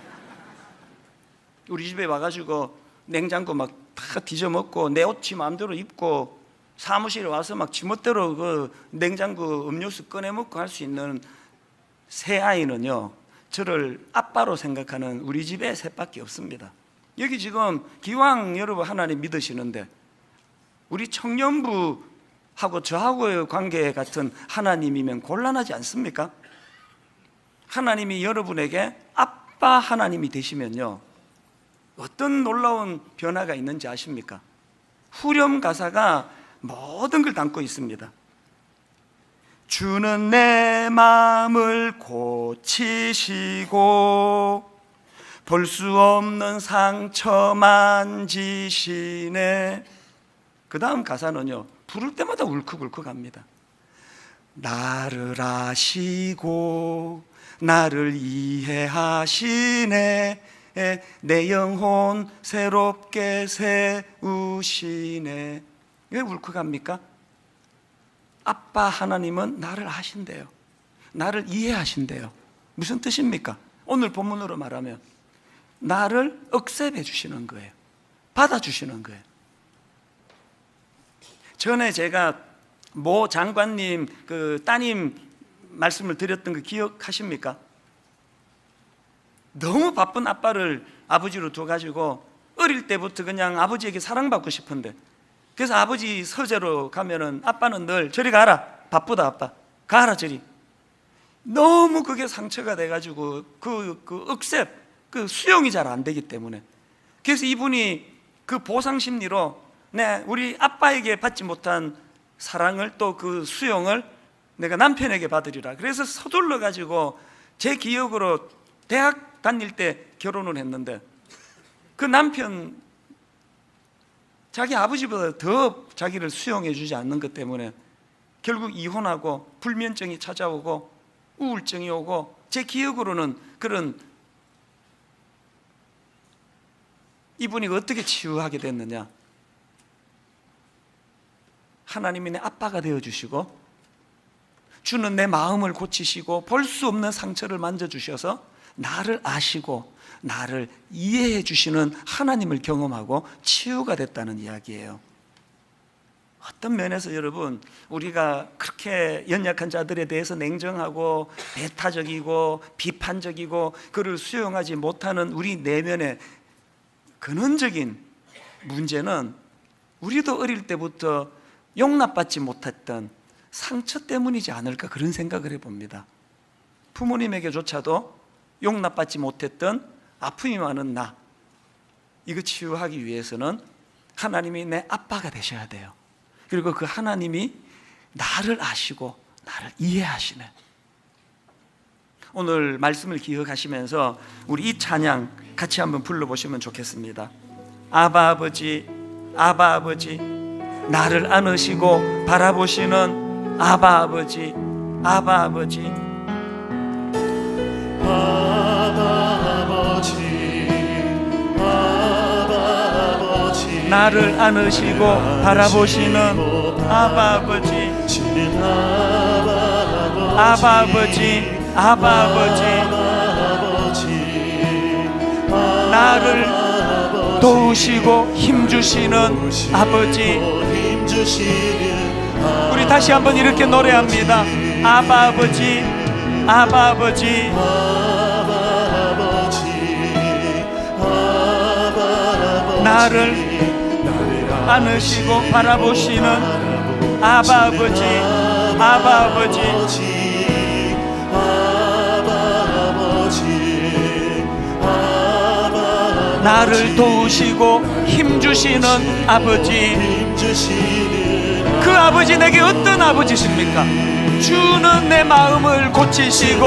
우리 집에 와가지고 냉장고 막 다 뒤져먹고 내 옷 지 마음대로 입고 사무실에 와서 막 지멋대로 그 냉장고 음료수 꺼내 먹고 할 수 있는 세 아이는요, 저를 아빠로 생각하는 우리 집에 셋밖에 없습니다. 여기 지금 기왕 여러분 하나님 믿으시는데 우리 청년부하고 저하고의 관계 같은 하나님이면 곤란하지 않습니까? 하나님이 여러분에게 아빠 하나님이 되시면요, 어떤 놀라운 변화가 있는지 아십니까? 후렴 가사가 모든 걸 담고 있습니다. 주는 내 마음을 고치시고 볼 수 없는 상처 만지시네. 그 다음 가사는요, 부를 때마다 울컥울컥합니다. 나를 아시고 나를 이해하시네. 내 영혼 새롭게 세우시네. 왜 울컥합니까? 아빠 하나님은 나를 아신대요. 나를 이해하신대요. 무슨 뜻입니까? 오늘 본문으로 말하면 나를 억셉해 주시는 거예요. 받아주시는 거예요. 전에 제가 모 장관님 그 따님 말씀을 드렸던 거 기억하십니까? 너무 바쁜 아빠를 아버지로 둬가지고 어릴 때부터 그냥 아버지에게 사랑받고 싶은데, 그래서 아버지 서재로 가면은 아빠는 늘 저리 가라, 바쁘다 아빠, 가라 저리. 너무 그게 상처가 돼가지고 그 억셉, 그 수용이 잘 안 되기 때문에, 그래서 이분이 그 보상 심리로 우리 아빠에게 받지 못한 사랑을, 또 그 수용을 내가 남편에게 받으리라. 그래서 서둘러 가지고 제 기억으로 대학 다닐 때 결혼을 했는데, 그 남편 자기 아버지보다 더 자기를 수용해 주지 않는 것 때문에 결국 이혼하고 불면증이 찾아오고 우울증이 오고, 제 기억으로는 그런, 이분이 어떻게 치유하게 됐느냐, 하나님이 내 아빠가 되어주시고 주는 내 마음을 고치시고 볼 수 없는 상처를 만져주셔서 나를 아시고 나를 이해해 주시는 하나님을 경험하고 치유가 됐다는 이야기예요. 어떤 면에서 여러분, 우리가 그렇게 연약한 자들에 대해서 냉정하고 배타적이고 비판적이고 그를 수용하지 못하는 우리 내면의 근원적인 문제는 우리도 어릴 때부터 용납받지 못했던 상처 때문이지 않을까, 그런 생각을 해봅니다. 부모님에게조차도 용납받지 못했던 아픔이 많은 나, 이거 치유하기 위해서는 하나님이 내 아빠가 되셔야 돼요. 그리고 그 하나님이 나를 아시고 나를 이해하시네. 오늘 말씀을 기억하시면서 우리 이 찬양 같이 한번 불러보시면 좋겠습니다. 아바 아버지, 아바 아버지, 나를 안으시고 바라보시는 아바 아버지, 아바 아버지, 나를 안으시고 바라보시는 아바 아버지, 아바 아버지, 아바 아버지, 나를 도우시고 힘주시는 아버지. 우리 다시 한번 이렇게 노래합니다. 아바 아버지, 아바 아버지, 나를 안으시고 바라보시는 아바 아버지, 아바 아버지, 나를 도우시고 힘주시는 아버지. 그 아버지 내게 어떤 아버지십니까? 주는 내 마음을 고치시고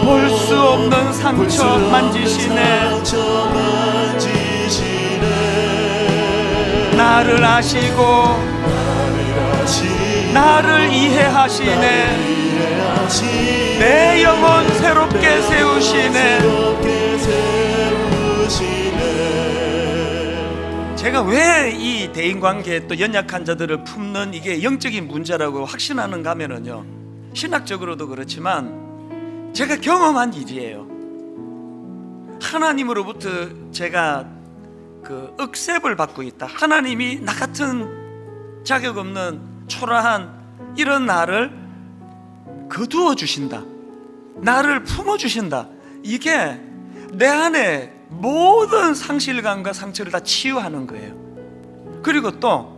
볼 수 없는 상처 만지시네. 나를 아시고 나를 이해하시네. 내 영혼 새롭게 세우시네. 주시네. 제가 왜 이 대인관계 또 연약한 자들을 품는 이게 영적인 문제라고 확신하는가 하면은요, 신학적으로도 그렇지만 제가 경험한 일이에요. 하나님으로부터 제가 그 억셉을 받고 있다. 하나님이 나 같은 자격 없는 초라한 이런 나를 거두어 주신다, 나를 품어 주신다. 이게 내 안에 모든 상실감과 상처를 다 치유하는 거예요. 그리고 또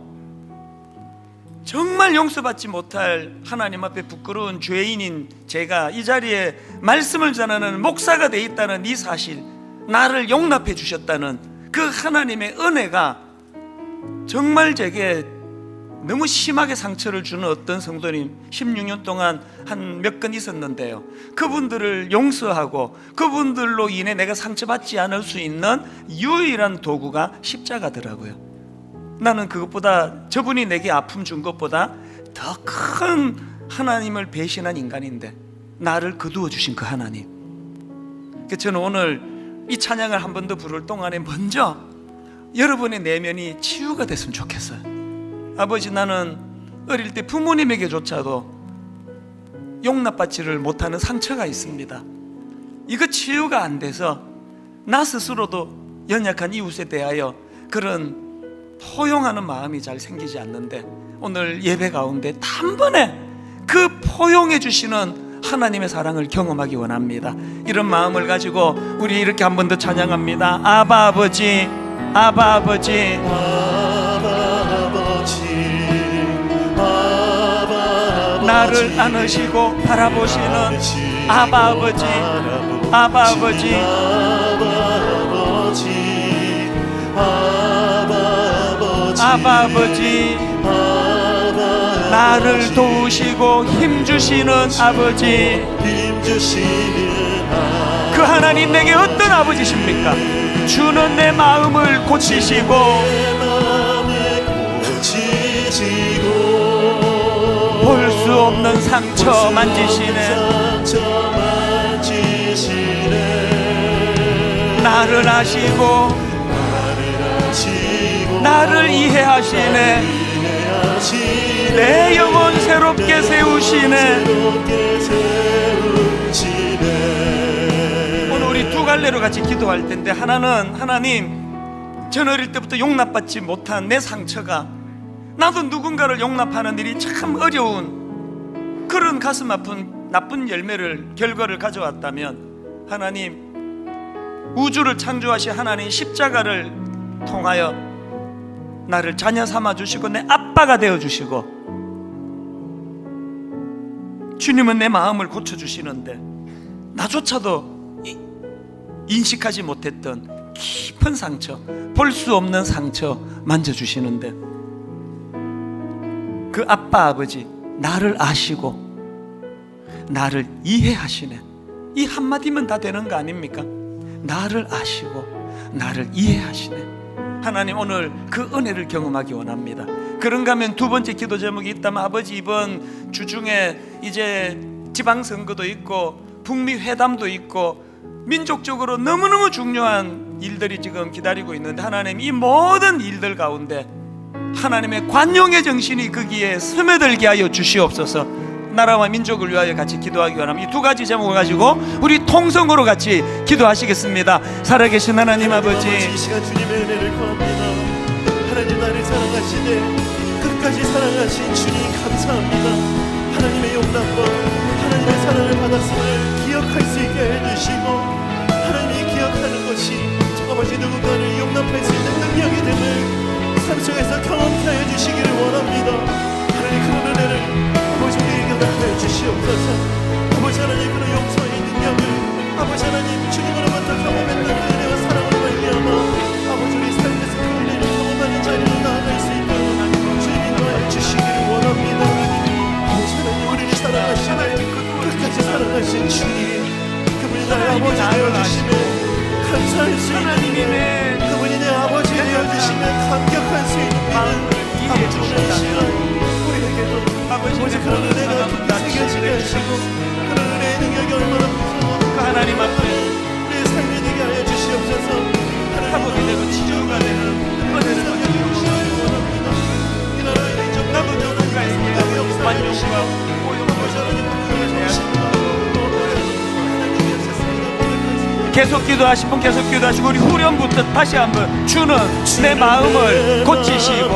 정말 용서받지 못할 하나님 앞에 부끄러운 죄인인 제가 이 자리에 말씀을 전하는 목사가 돼 있다는 이 사실, 나를 용납해 주셨다는 그 하나님의 은혜가 정말 제게 너무 심하게 상처를 주는 어떤 성도님 16년 동안 한 몇 건 있었는데요, 그분들을 용서하고 그분들로 인해 내가 상처받지 않을 수 있는 유일한 도구가 십자가더라고요. 나는 그것보다, 저분이 내게 아픔 준 것보다 더 큰 하나님을 배신한 인간인데 나를 거두어 주신 그 하나님. 그래서 저는 오늘 이 찬양을 한 번 더 부를 동안에 먼저 여러분의 내면이 치유가 됐으면 좋겠어요. 아버지, 나는 어릴 때 부모님에게조차도 용납받지를 못하는 상처가 있습니다. 이거 치유가 안 돼서 나 스스로도 연약한 이웃에 대하여 그런 포용하는 마음이 잘 생기지 않는데, 오늘 예배 가운데 단번에 그 포용해 주시는 하나님의 사랑을 경험하기 원합니다. 이런 마음을 가지고 우리 이렇게 한 번 더 찬양합니다. 아바 아버지, 아바 아버지, 나를 안으시고 바라보시는 아바 아버지, 아바 아버지, 아바 아버지, 나를 도우시고 힘주시는 아버지. 그 하나님 내게 어떤 아버지십니까? 주는 내 마음을 고치시고 볼 수 없는 상처 만지시네. 나를 아시고 나를 이해하시네. 내 영혼 새롭게 세우시네. 오늘 우리 두 갈래로 같이 기도할 텐데, 하나는, 하나님, 전 어릴 때부터 용납받지 못한 내 상처가 나도 누군가를 용납하는 일이 참 어려운 그런 가슴 아픈 나쁜 결과를 가져왔다면, 하나님, 우주를 창조하신 하나님 십자가를 통하여 나를 자녀 삼아 주시고 내 아빠가 되어 주시고, 주님은 내 마음을 고쳐 주시는데 나조차도 인식하지 못했던 깊은 상처, 볼 수 없는 상처 만져주시는데, 그 아빠 아버지, 나를 아시고 나를 이해하시네. 이 한마디면 다 되는 거 아닙니까? 나를 아시고 나를 이해하시네. 하나님, 오늘 그 은혜를 경험하기 원합니다. 그런가 하면 두 번째 기도 제목이 있다면, 아버지, 이번 주중에 이제 지방선거도 있고 북미 회담도 있고 민족적으로 너무너무 중요한 일들이 지금 기다리고 있는데, 하나님, 이 모든 일들 가운데 하나님의 관용의 정신이 거기에 스며들게 하여 주시옵소서. 나라와 민족을 위하여 같이 기도하기 원합니다. 이 두 가지 제목을 가지고 우리 통성으로 같이 기도하시겠습니다. 살아계신 하나님 아버지, 이 시간 주님의 은혜를 구합니다. 하나님, 나를 사랑하시네. 끝까지 사랑하신 주님 감사합니다. 하나님의 용납과 하나님의 사랑을 받았음을 기억할 수 있게 해주시고, 하나님이 기억하는 것이 아버지 누군가를 용납할 수 있는 능력이 됨을 삶 속에서 경험케 하여 주시기를 원합니다. 하나님, 그런 은혜를 아버지 우리에게 나타내 주시옵소서. 아버지 하나님, 그런 용서의 능력을 아버지 하나님 주님으로부터 경험했던 그 은혜와 사랑을 말미암아 아버지 우리 삶에서 그 은혜를 경험하는 자리로 나아갈 수 있도록 주님 인도하여 주시기를 원합니다. 아버지 하나님, 우리를 사랑하시네. 끝까지 사랑하신 주님, 그분이 나의 아버지 되어주시네. 감사할 수 있는 그분이 내 아버지 되어주시네. 감격할 수 있는 아버지 오늘 이 시간 우리에게도 아버지 그런 은혜가 깊이 새겨지게 하시고, 그런 은혜의 능력이 얼마나 무서워 그 하나님 앞에 우리의 삶이 되게 하여 주시옵소서. 계속 기도하신 분 계속 기도하시고, 우리 후렴부터 다시 한번 주는 내 마음을 고치시고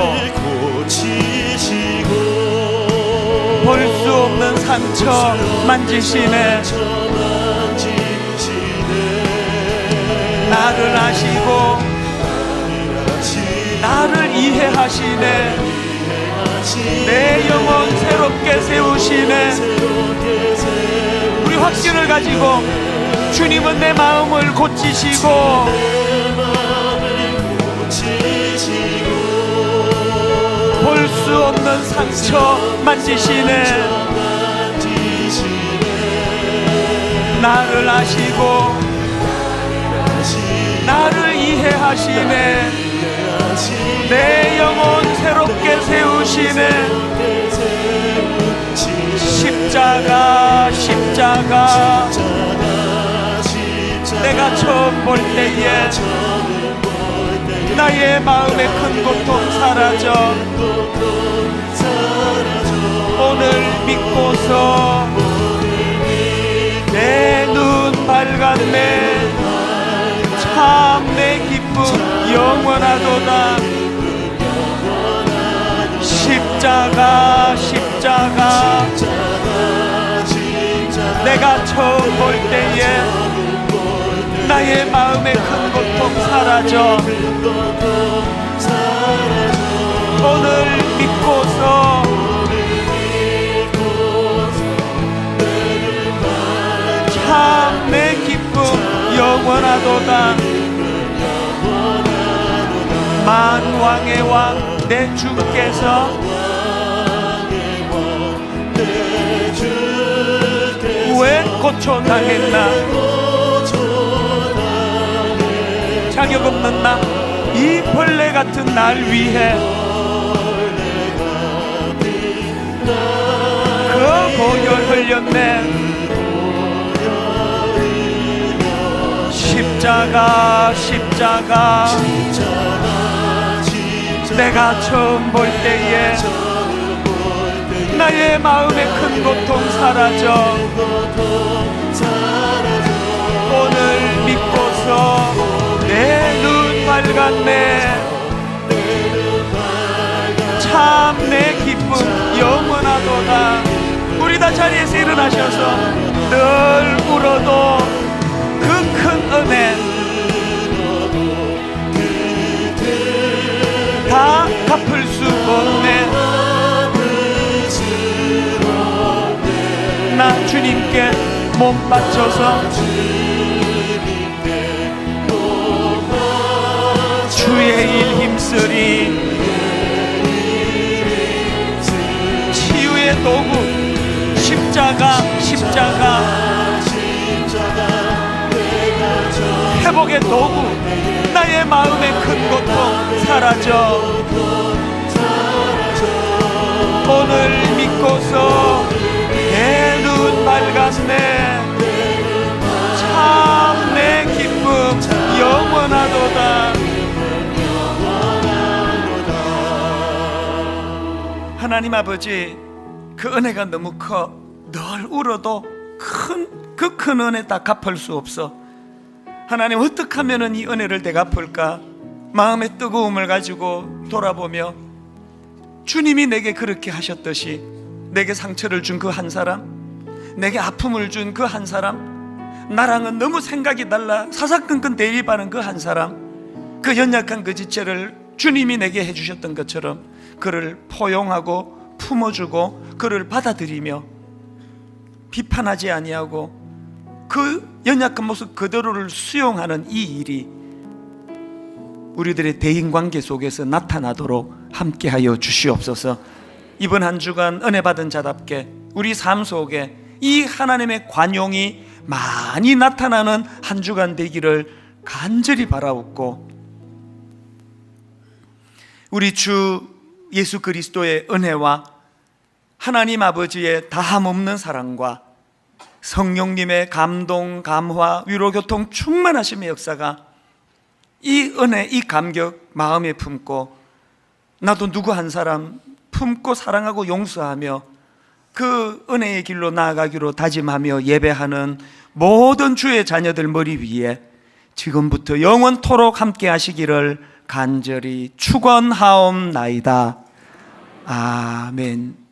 볼 수 없는 상처 만지시네. 나를 아시고 나를 이해하시네. 내 영혼 새롭게 세우시네. 우리 확신을 가지고 주님은 내 마음을 고치시고 볼 수 없는 상처 만지시네. 나를 아시고 나를 이해하시네. 내 영혼 새롭게 세우시네. 십자가 십자가 내가 처음 볼 때에 나의 마음의 큰 고통 사라져. 오늘 믿고서 내 눈 밝았네. 참 내 기쁨 영원하도다. 십자가 십자가 내가 처음 볼 때에 나의 마음의 큰 고통 사라져. 오늘 믿고서 참 내 기쁨 영원하도다. 만왕의 왕 내 주께서 왜 고초당했나? 자격 없는 나, 이 벌레 같은 날 위해 그 보혈 흘렸네. 십자가 십자가 내가 처음 볼 때에 나의 마음의 큰 고통 사라져. 오늘 믿고서 내 눈 밝았네. 참 내 기쁨 영원하도다. 우리 다 자리에서 일어나셔서 늘 울어도 그 큰 은혜 다 갚을 수 없네. 나 주님께 몸 바쳐서 주의 일 힘쓰리. 치유의 도구 십자가 십자가 회복의 도구 나의 마음의 큰 고통 사라져. 오늘 믿고서 내 눈 밝았네. 참 내 기쁨 영원하도다. 하나님 아버지, 그 은혜가 너무 커. 늘 울어도 그 큰 은혜 다 갚을 수 없어. 하나님, 어떻게 하면 이 은혜를 내가 갚을까? 마음의 뜨거움을 가지고 돌아보며 주님이 내게 그렇게 하셨듯이 내게 상처를 준 그 한 사람, 내게 아픔을 준 그 한 사람, 나랑은 너무 생각이 달라 사사건건 대립하는 그 한 사람, 그 연약한 그 지체를 주님이 내게 해주셨던 것처럼 그를 포용하고 품어주고 그를 받아들이며 비판하지 아니하고 그 연약한 모습 그대로를 수용하는 이 일이 우리들의 대인관계 속에서 나타나도록 함께하여 주시옵소서. 이번 한 주간 은혜 받은 자답게 우리 삶 속에 이 하나님의 관용이 많이 나타나는 한 주간 되기를 간절히 바라옵고, 우리 주 예수 그리스도의 은혜와 하나님 아버지의 다함없는 사랑과 성령님의 감동, 감화, 위로, 교통 충만하심의 역사가 이 은혜, 이 감격 마음에 품고 나도 누구 한 사람 품고 사랑하고 용서하며 그 은혜의 길로 나아가기로 다짐하며 예배하는 모든 주의 자녀들 머리 위에 지금부터 영원토록 함께 하시기를 간절히 축원하옵나이다. 아멘.